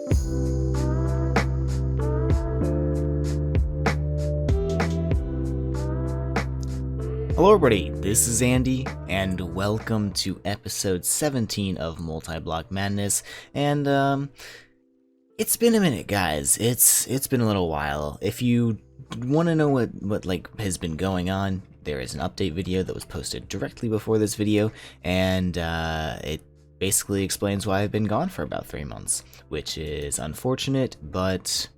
Hello everybody, this is Andy, and welcome to episode 17 of Multiblock Madness, and it's been a minute, guys. It's been a little while. If you want to know what has been going on, there is an update video that was posted directly before this video, and it basically explains why I've been gone for about 3 months, which is unfortunate, but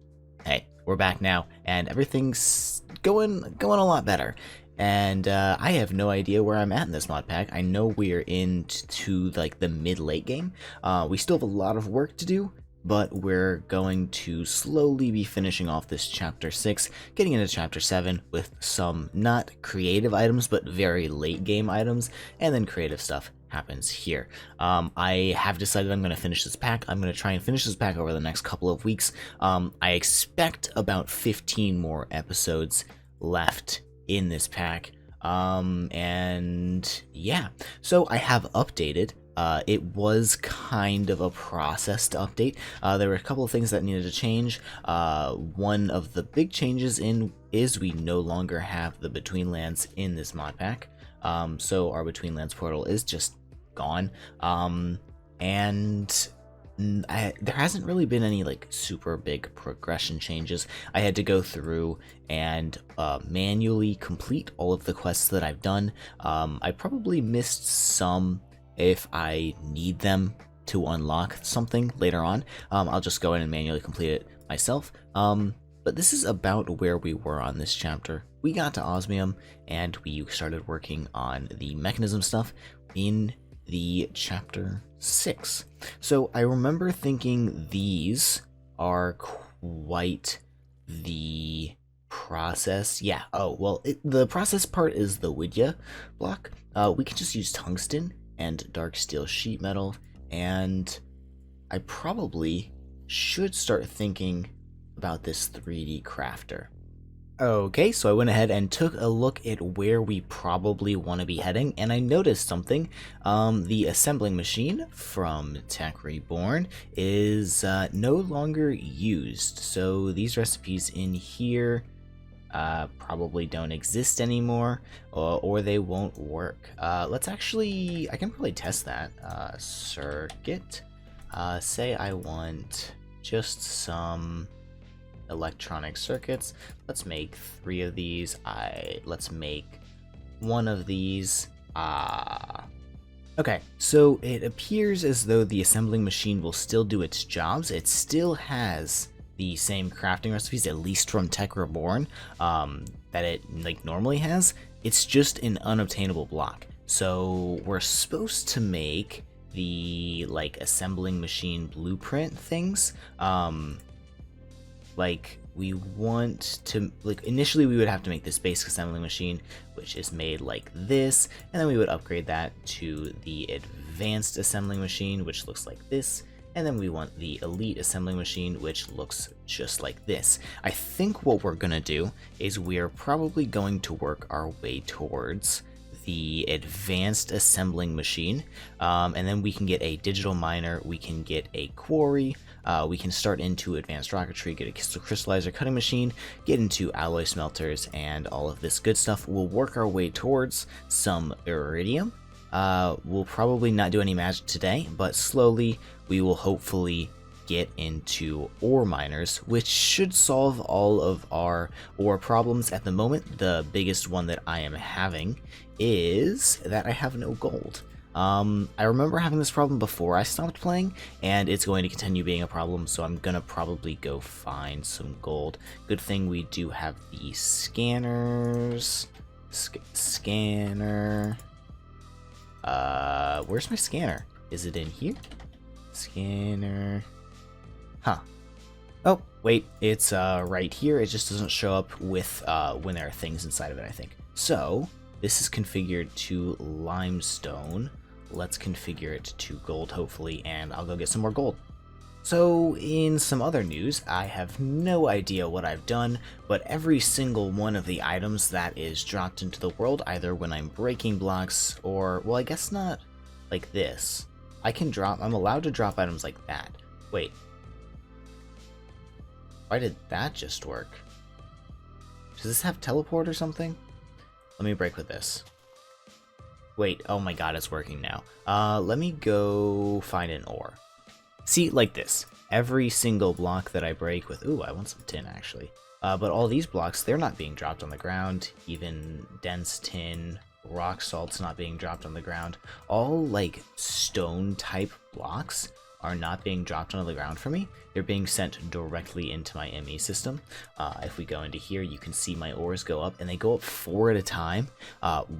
hey, we're back now, and everything's going a lot better. And I have no idea where I'm at in this mod pack. I know we're into like the mid-late game. We still have a lot of work to do, but we're going to slowly be finishing off this chapter 6, getting into chapter 7 with some not creative items, but very late game items, and then creative stuff happens here. I have decided I'm going to finish this pack. I'm going to try and finish this pack over the next couple of weeks. I expect about 15 more episodes left in this pack, and yeah, so I have updated. It was kind of a process to update. There were a couple of things that needed to change. One of the big changes is we no longer have the Between Lands in this mod pack, so our Between Lands portal is just gone, and there hasn't really been any like super big progression changes. I had to go through and manually complete all of the quests that I've done. I probably missed some if I need them to unlock something later on. I'll just go in and manually complete it myself. But this is about where we were on this chapter. We got to Osmium and we started working on the mechanism stuff in the chapter 6. So I remember thinking these are quite the process. Yeah, oh, well, the process part is the Widya block. We can just use tungsten and dark steel sheet metal, and I probably should start thinking about this 3D crafter. Okay, so I went ahead and took a look at where we probably want to be heading, and I noticed something. The assembling machine from Tech Reborn is no longer used, so these recipes in here probably don't exist anymore, or they won't work. Let's actually, I can probably test that. Circuit, say I want just some electronic circuits. Let's make 3 of these. Let's make 1 of these. Okay, so it appears as though the assembling machine will still do its jobs. It still has the same crafting recipes, at least from Tech Reborn, that it like normally has. It's just an unobtainable block. So we're supposed to make the like assembling machine blueprint things. Like we want to, like initially we would have to make this basic assembling machine, which is made like this, and then we would upgrade that to the advanced assembling machine, which looks like this, and then we want the elite assembling machine, which looks just like this. I think what we're gonna do is we're probably going to work our way towards the advanced assembling machine, and then we can get a digital miner, we can get a quarry, we can start into advanced rocketry, get a crystallizer cutting machine, get into alloy smelters, and all of this good stuff. We'll work our way towards some iridium. We'll probably not do any magic today, but slowly we will hopefully get into ore miners, which should solve all of our ore problems at the moment. The biggest one that I am having is that I have no gold. I remember having this problem before I stopped playing, and it's going to continue being a problem, so I'm gonna probably go find some gold. Good thing we do have the scanners. Scanner. Where's my scanner? Is it in here? Scanner. Huh. Oh, wait, it's right here. It just doesn't show up with when there are things inside of it, I think. So this is configured to limestone. Let's configure it to gold, hopefully, and I'll go get some more gold. So in some other news, I have no idea what I've done, but every single one of the items that is dropped into the world, either when I'm breaking blocks or, well, I guess not like this. I'm allowed to drop items like that. Wait, Why did that just work? Does this have teleport or something? Let me break with this. Wait, oh my god, it's working now. Let me go find an ore. See, like this. Every single block that I break with... Ooh, I want some tin, actually. But all these blocks, they're not being dropped on the ground. Even dense tin, rock salt's not being dropped on the ground. All, like, stone-type blocks are not being dropped on the ground for me. They're being sent directly into my ME system. If we go into here, you can see my ores go up, and they go up 4 at a time,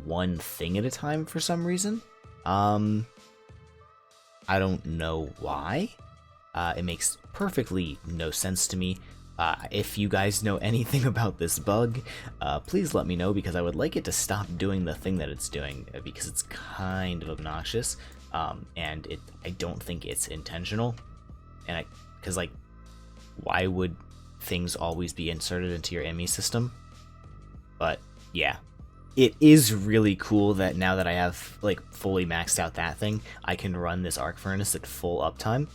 one thing at a time for some reason. I don't know why. It makes perfectly no sense to me. If you guys know anything about this bug, please let me know, because I would like it to stop doing the thing that it's doing, because it's kind of obnoxious. And I don't think it's intentional, and because like, why would things always be inserted into your ME system? But yeah, it is really cool that now that I have like fully maxed out that thing, I can run this arc furnace at full uptime,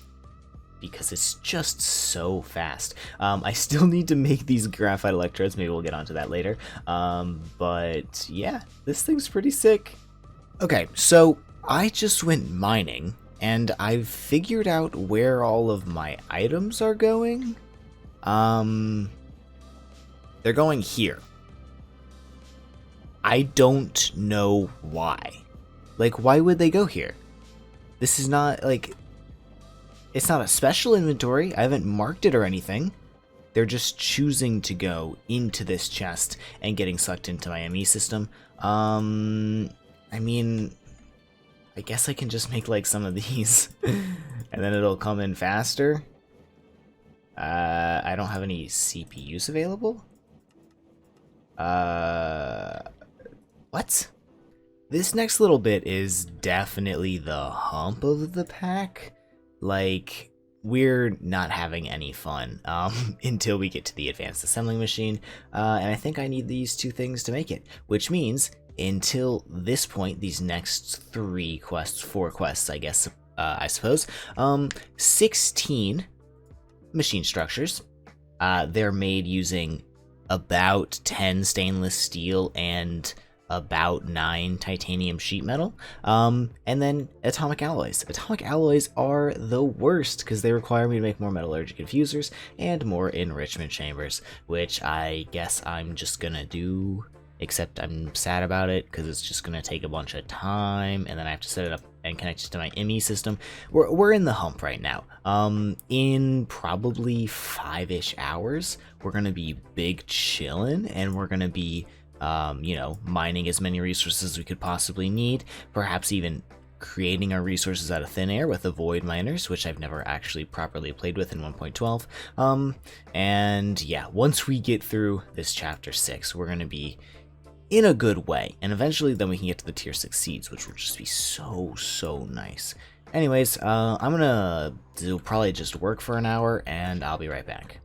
because it's just so fast. I still need to make these graphite electrodes, maybe we'll get onto that later, but yeah, this thing's pretty sick. Okay, so I just went mining, and I've figured out where all of my items are going. They're going here. I don't know why. Like, why would they go here? This is not, like... It's not a special inventory. I haven't marked it or anything. They're just choosing to go into this chest and getting sucked into my ME system. I mean... I guess I can just make, like, some of these, and then it'll come in faster. I don't have any CPUs available? What? This next little bit is definitely the hump of the pack. Like, we're not having any fun, until we get to the advanced assembling machine, and I think I need these 2 things to make it, which means... Until this point, these next 4 quests, I guess, I suppose, 16 machine structures. They're made using about 10 stainless steel and about 9 titanium sheet metal, and then atomic alloys. Atomic alloys are the worst because they require me to make more metallurgic infusers and more enrichment chambers, which I guess I'm just gonna do. Except I'm sad about it because it's just going to take a bunch of time, and then I have to set it up and connect it to my ME system. We're in the hump right now. In probably 5-ish hours, we're going to be big chillin', and we're going to be, you know, mining as many resources as we could possibly need, perhaps even creating our resources out of thin air with the void miners, which I've never actually properly played with in 1.12. And yeah, once we get through this chapter 6, we're going to be in a good way, and eventually then we can get to the tier 6 seeds, which will just be so nice. Anyways, I'm gonna probably just work for an hour, and I'll be right back.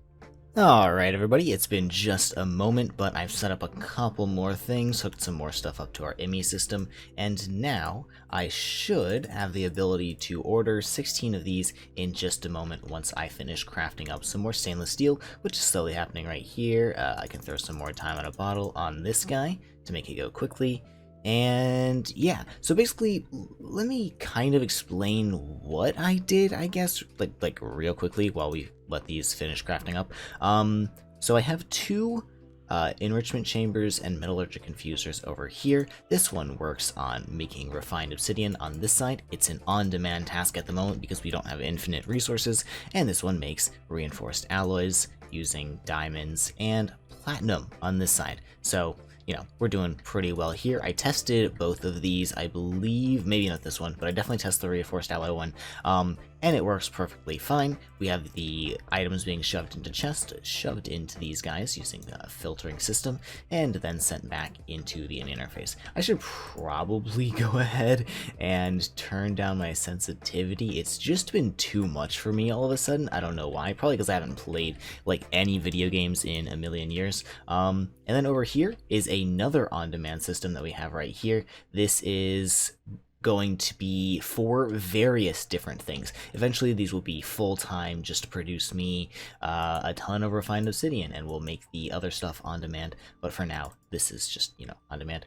Alright everybody, it's been just a moment, but I've set up a couple more things, hooked some more stuff up to our ME system, and now I should have the ability to order 16 of these in just a moment once I finish crafting up some more stainless steel, which is slowly happening right here. I can throw some more time on a bottle on this guy to make it go quickly. And yeah, so basically, let me kind of explain what I did, I guess, like real quickly while we let these finish crafting up. So I have 2 enrichment chambers and metallurgic infusers over here. This one works on making refined obsidian. On this side, it's an on-demand task at the moment because we don't have infinite resources, and this one makes reinforced alloys using diamonds and platinum on this side. So you know, we're doing pretty well here. I tested both of these, I believe, maybe not this one, but I definitely tested the reinforced alloy one, and it works perfectly fine. We have the items being shoved into chests, shoved into these guys using a filtering system, and then sent back into the interface. I should probably go ahead and turn down my sensitivity. It's just been too much for me all of a sudden. I don't know why. Probably because I haven't played like any video games in a million years. And then over here is another on-demand system that we have right here. This is going to be for various different things. Eventually these will be full-time just to produce me a ton of refined obsidian, and we'll make the other stuff on demand, but for now this is just, you know, on demand.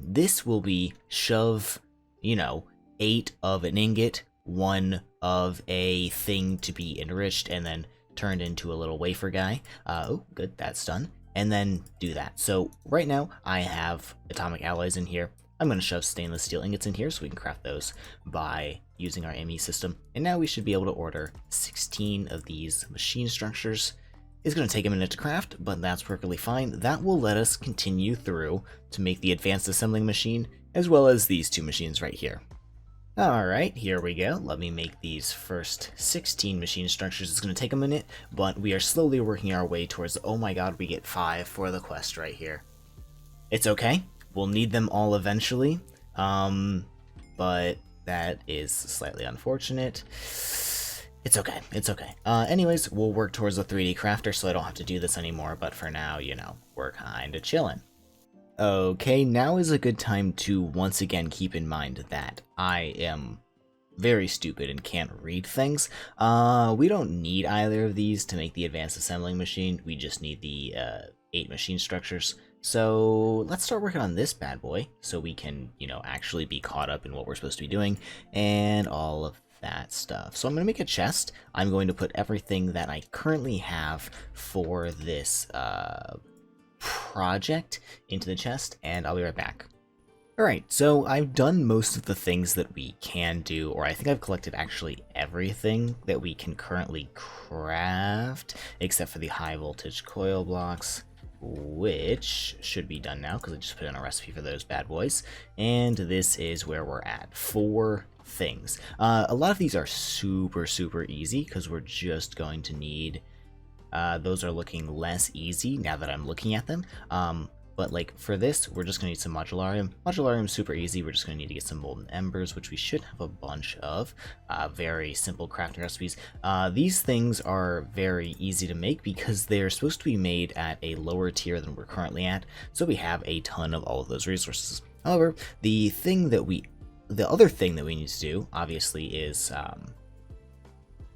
This will be shove, you know, 8 of an ingot, 1 of a thing to be enriched, and then turned into a little wafer guy. Oh good, that's done. And then do that. So right now I have atomic alloys in here. I'm going to shove stainless steel ingots in here so we can craft those by using our ME system. And now we should be able to order 16 of these machine structures. It's going to take a minute to craft, but that's perfectly fine. That will let us continue through to make the advanced assembling machine, as well as these 2 machines right here. Alright, here we go. Let me make these first 16 machine structures. It's going to take a minute, but we are slowly working our way towards, oh my god, we get 5 for the quest right here. It's okay. We'll need them all eventually, but that is slightly unfortunate. It's okay, it's okay. Anyways, we'll work towards a 3D crafter so I don't have to do this anymore, but for now, you know, we're kinda chilling. Okay, now is a good time to once again keep in mind that I am very stupid and can't read things. We don't need either of these to make the advanced assembling machine, we just need the 8 machine structures. So let's start working on this bad boy so we can, you know, actually be caught up in what we're supposed to be doing and all of that stuff. So I'm going to make a chest. I'm going to put everything that I currently have for this project into the chest, and I'll be right back. Alright, so I've done most of the things that we can do, or I think I've collected actually everything that we can currently craft, except for the high voltage coil blocks, which should be done now because I just put in a recipe for those bad boys. And this is where we're at. 4 things. A lot of these are super easy because we're just going to need, those are looking less easy now that I'm looking at them. But like for this, we're just gonna need some Modularium. Modularium's super easy. We're just gonna need to get some molten embers, which we should have a bunch of. Very simple crafting recipes. These things are very easy to make because they're supposed to be made at a lower tier than we're currently at, so we have a ton of all of those resources. However, the other thing that we need to do, obviously, is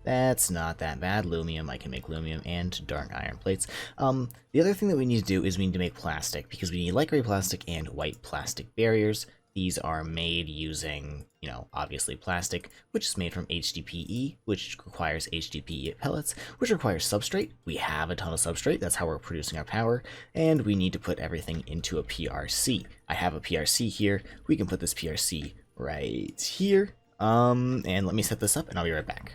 that's not that bad. Lumium, I can make lumium and dark iron plates. The other thing that we need to do is we need to make plastic, because we need light gray plastic and white plastic barriers. These are made using, you know, obviously plastic, which is made from HDPE, which requires HDPE pellets, which requires substrate. We have a ton of substrate, that's how we're producing our power, and we need to put everything into a PRC. I have a PRC here. We can put this PRC right here. And let me set this up and I'll be right back.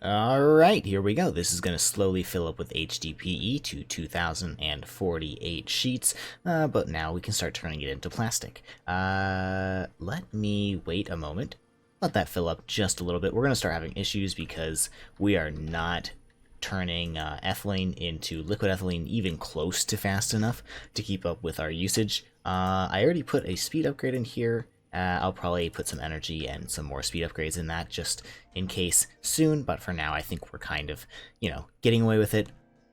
Alright, here we go. This is going to slowly fill up with HDPE to 2048 sheets, but now we can start turning it into plastic. Let me wait a moment. Let that fill up just a little bit. We're going to start having issues because we are not turning ethylene into liquid ethylene even close to fast enough to keep up with our usage. I already put a speed upgrade in here. I'll probably put some energy and some more speed upgrades in that just in case soon, but for now I think we're kind of, you know, getting away with it.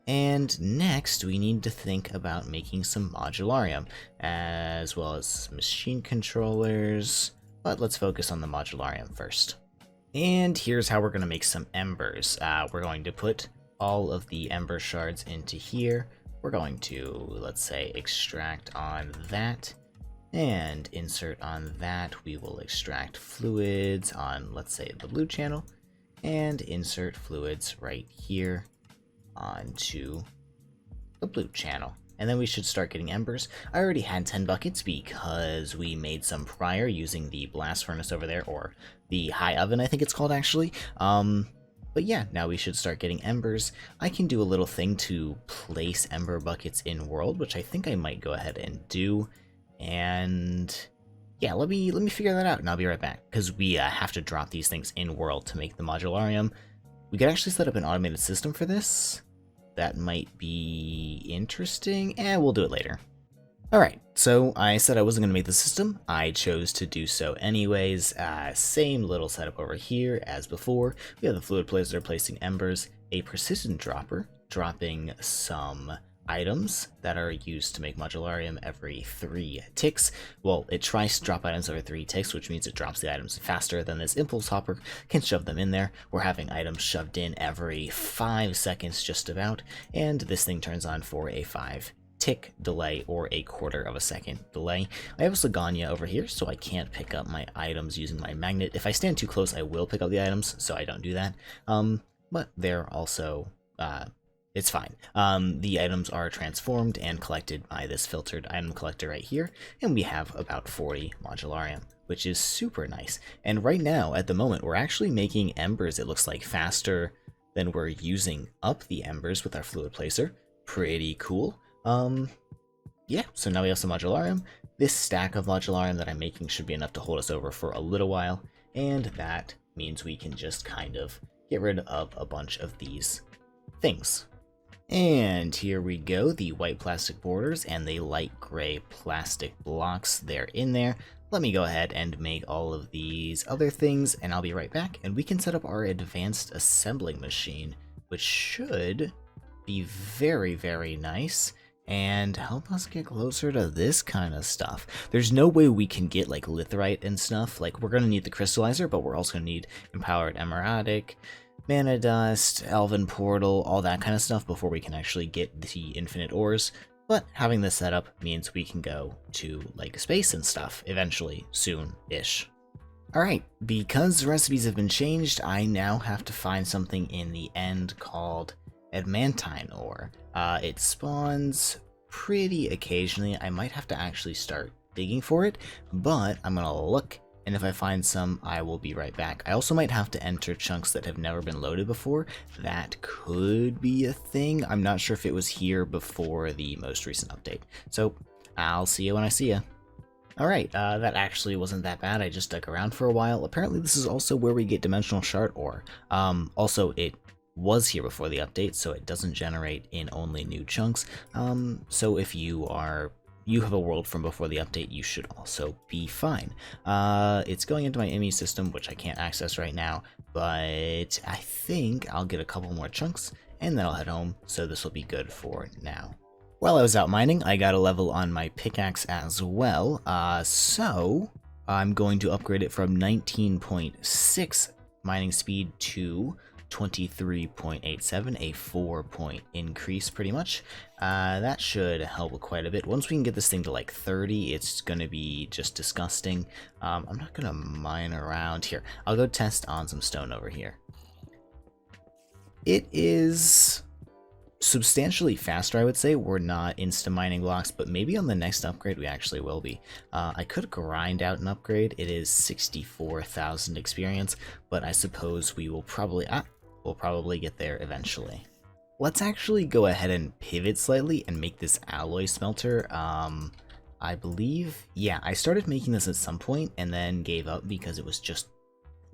And next we need to think about making some Modularium, as well as machine controllers, but let's focus on the Modularium first. And here's how we're going to make some embers. We're going to put all of the ember shards into here. We're going to, let's say, extract on that. And insert on that, we will extract fluids on, let's say, the blue channel, and insert fluids right here onto the blue channel. And then we should start getting embers. I already had 10 buckets because we made some prior using the blast furnace over there, or the high oven, I think it's called actually. But yeah, now we should start getting embers. I can do a little thing to place ember buckets in world, which I think I might go ahead and do. And yeah, let me figure that out and I'll be right back, because we have to drop these things in world to make the Modularium. We could actually set up an automated system for this. That might be interesting, and we'll do it later. Alright, so I said I wasn't going to make the system. I chose to do so anyways. Same little setup over here as before. We have the fluid placer placing embers, a precision dropper dropping some items that are used to make Modularium every 3 ticks. Well, it tries to drop items every 3 ticks, which means it drops the items faster than this impulse hopper can shove them in there. We're having items shoved in every 5 seconds just about, and this thing turns on for a 5-tick delay or a quarter of a second delay. I have a Slagania over here, so I can't pick up my items using my magnet. If I stand too close, I will pick up the items, so I don't do that. But they're also it's fine. The items are transformed and collected by this filtered item collector right here, and we have about 40 Modularium, which is super nice. And right now, at the moment, we're actually making embers, it looks like, faster than we're using up the embers with our fluid placer. Pretty cool. Yeah, so now we have some Modularium. This stack of Modularium that I'm making should be enough to hold us over for a little while, and that means we can just kind of get rid of a bunch of these things. And here we go, the white plastic borders and the light gray plastic blocks, they're in there. Let me go ahead and make all of these other things, and I'll be right back, and we can set up our advanced assembling machine, which should be very, very nice and help us get closer to this kind of stuff. There's no way we can get like litherite and stuff. Like, we're going to need the crystallizer, but we're also going to need empowered emeradic, mana dust, elven portal, all that kind of stuff before we can actually get the infinite ores. But having this set up means we can go to like space and stuff eventually, soon-ish. Alright, because the recipes have been changed, I now have to find something in the end called Adamantine Ore. It spawns pretty occasionally. I might have to actually start digging for it, but I'm gonna look, and if I find some, I will be right back. I also might have to enter chunks that have never been loaded before. That could be a thing. I'm not sure if it was here before the most recent update. So I'll see you when I see you. Alright, that actually wasn't that bad. I just dug around for a while. Apparently this is also where we get dimensional shard ore. Also, it was here before the update, so it doesn't generate in only new chunks. So if you have a world from before the update, you should also be fine. It's going into my ME system, which I can't access right now, but I think I'll get a couple more chunks, and then I'll head home, so this will be good for now. While I was out mining, I got a level on my pickaxe as well, so I'm going to upgrade it from 19.6 mining speed to 23.87, a 4-point increase pretty much. That should help quite a bit. Once we can get this thing to like 30, it's gonna be just disgusting. I'm not gonna mine around here. I'll go test on some stone over here. It is substantially faster, I would say. We're not insta mining blocks, but maybe on the next upgrade we actually will be. I could grind out an upgrade. It is 64,000 experience, but I suppose we will probably we'll probably get there eventually. Let's actually go ahead and pivot slightly and make this alloy smelter. I believe, yeah, I started making this at some point and then gave up because it was just,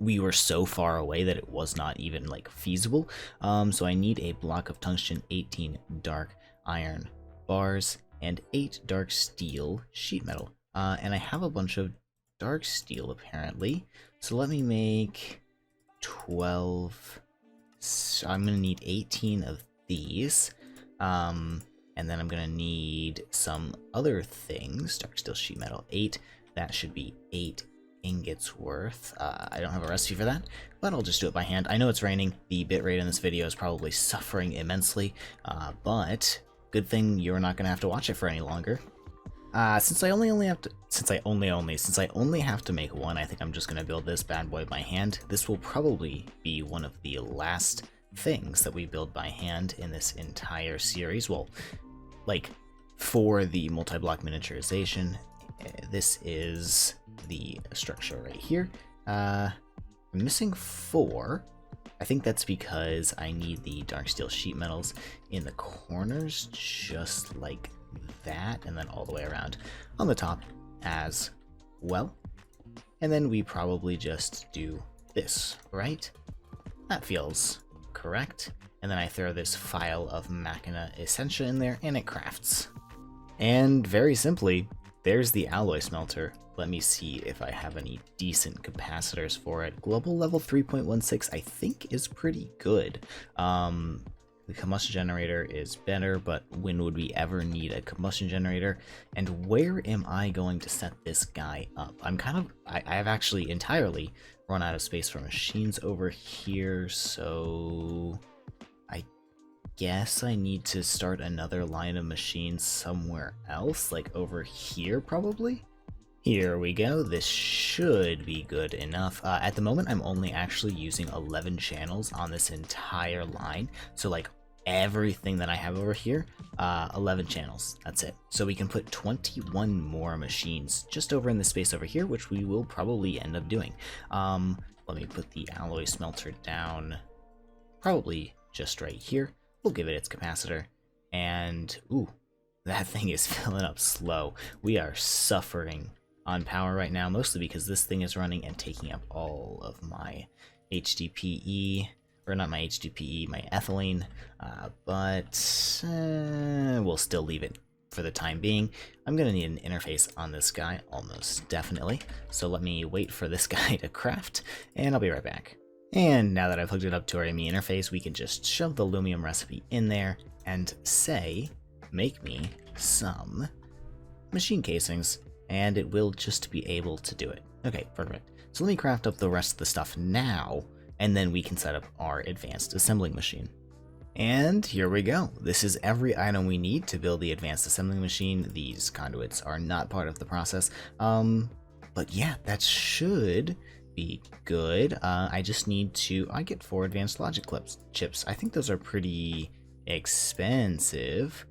we were so far away that it was not even like feasible. So I need a block of tungsten, 18 dark iron bars, and 8 dark steel sheet metal. And I have a bunch of dark steel apparently. So let me make 12. So I'm gonna need 18 of these. And then I'm gonna need some other things. Dark steel sheet metal, 8. That should be 8 ingots worth. I don't have a recipe for that, but I'll just do it by hand. I know it's raining. The bitrate in this video is probably suffering immensely, but good thing you're not gonna have to watch it for any longer. Since I only have to make one, I think I'm just gonna build this bad boy by hand. This will probably be one of the last things that we build by hand in this entire series. Well, like for the multi-block miniaturization. This is the structure right here. I'm missing 4. I think that's because I need the dark steel sheet metals in the corners, just like that, and then all the way around on the top as well. And then we probably just do this, right? That feels correct. And then I throw this file of Machina Essentia in there, and it crafts. And very simply, there's the alloy smelter. Let me see if I have any decent capacitors for it. Global level 3.16 I think is pretty good. The combustion generator is better, but when would we ever need a combustion generator? And where am I going to set this guy up? I've actually entirely run out of space for machines over here, so I guess I need to start another line of machines somewhere else, like over here probably? Here we go, this should be good enough. At the moment, I'm only actually using 11 channels on this entire line, so like everything that I have over here, 11 channels, that's it. So we can put 21 more machines just over in the space over here, which we will probably end up doing. Let me put the alloy smelter down, probably just right here. We'll give it its capacitor, and ooh, that thing is filling up slow. We are suffering on power right now, mostly because this thing is running and taking up all of my HDPE, or not my HDPE, my ethylene, but we'll still leave it for the time being. I'm gonna need an interface on this guy, almost definitely, so let me wait for this guy to craft, and I'll be right back. And now that I've hooked it up to our ME interface, we can just shove the Lumium recipe in there and say, make me some machine casings, and it will just be able to do it. Okay, perfect. So let me craft up the rest of the stuff now, and then we can set up our advanced assembling machine. And here we go. This is every item we need to build the advanced assembling machine. These conduits are not part of the process. But yeah, that should be good. I just need to, I get 4 advanced logic chips. I think those are pretty expensive.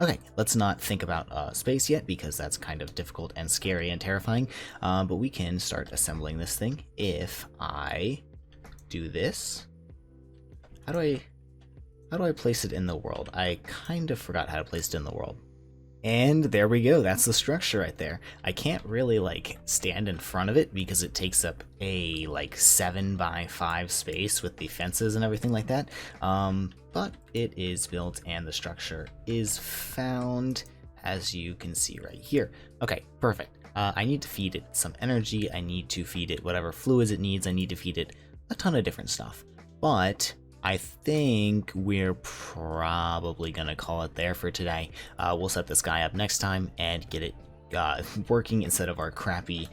Okay, let's not think about space yet, because that's kind of difficult and scary and terrifying, but we can start assembling this thing if I do this. How do I place it in the world? I kind of forgot how to place it in the world. And there we go, that's the structure right there. I can't really like stand in front of it because it takes up a like 7x5 space with the fences and everything like that. But it is built and the structure is found, as you can see right here. Okay, perfect. I need to feed it some energy, I need to feed it whatever fluids it needs, I need to feed it a ton of different stuff. But I think we're probably gonna call it there for today. We'll set this guy up next time and get it working instead of our crappy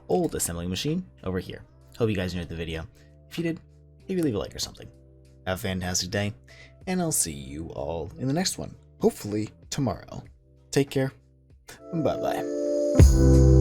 old assembling machine over here. Hope you guys enjoyed the video. If you did, maybe leave a like or something. Have a fantastic day, and I'll see you all in the next one, hopefully tomorrow. Take care. Bye-bye.